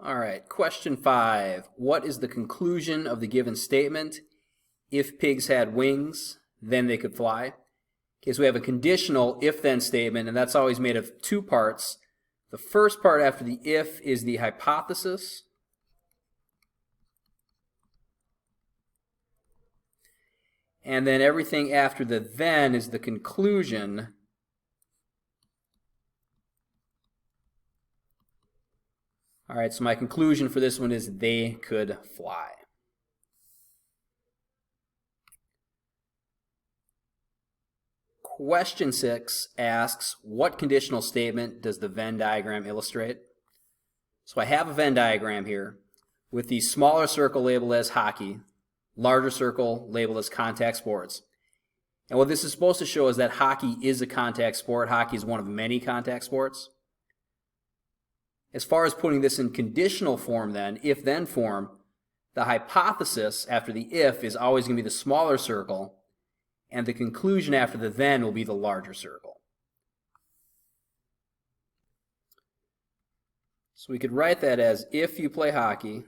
All right, question 5. What is the conclusion of the given statement? If pigs had wings, then they could fly. Okay, so we have a conditional if-then statement, and that's always made of two parts. The first part after the if is the hypothesis. And then everything after the then is the conclusion. All right, so my conclusion for this one is they could fly. Question 6 asks, what conditional statement does the Venn diagram illustrate? So I have a Venn diagram here with the smaller circle labeled as hockey, larger circle labeled as contact sports. And what this is supposed to show is that hockey is a contact sport. Hockey is one of many contact sports. As far as putting this in conditional form then, if-then form, the hypothesis after the if is always going to be the smaller circle, and the conclusion after the then will be the larger circle. So we could write that as if you play hockey,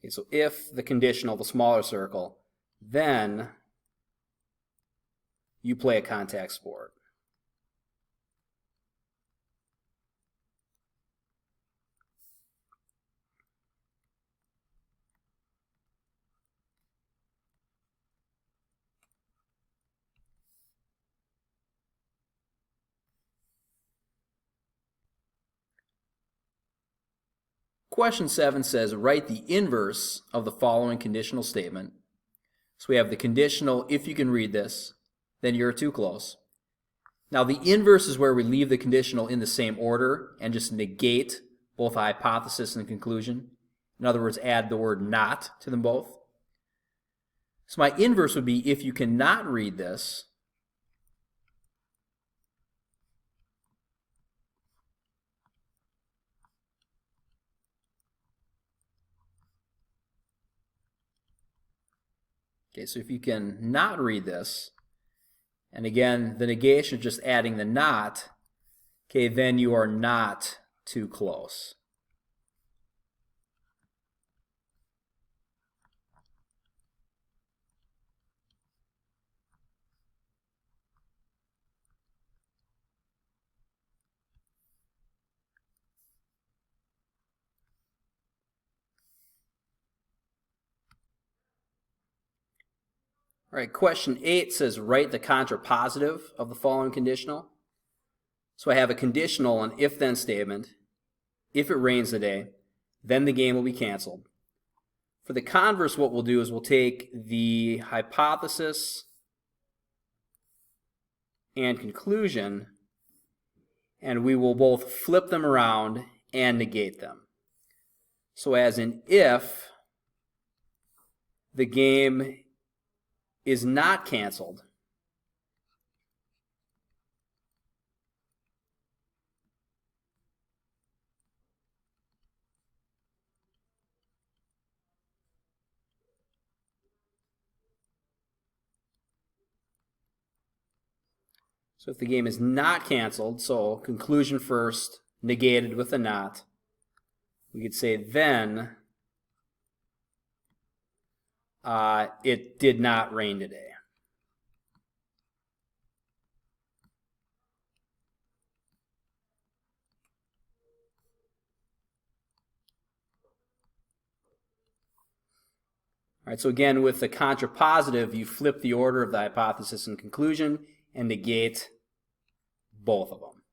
okay, so if the conditional, the smaller circle, then you play a contact sport. Question 7 says, write the inverse of the following conditional statement. So we have the conditional, if you can read this, then you're too close. Now the inverse is where we leave the conditional in the same order and just negate both the hypothesis and the conclusion. In other words, add the word not to them both. So my inverse would be, if you cannot read this, okay, so if you can not read this, and again, the negation is just adding the not, okay, then you are not too close. All right, question 8 says write the contrapositive of the following conditional. So I have a conditional, an if-then statement. If it rains today, then the game will be canceled. For the converse, what we'll do is we'll take the hypothesis and conclusion, and we will both flip them around and negate them. So as in if the game is not canceled, so if the game is not canceled, so conclusion first, negated with a not, we could say then it did not rain today. All right, so again, with the contrapositive, you flip the order of the hypothesis and conclusion and negate both of them.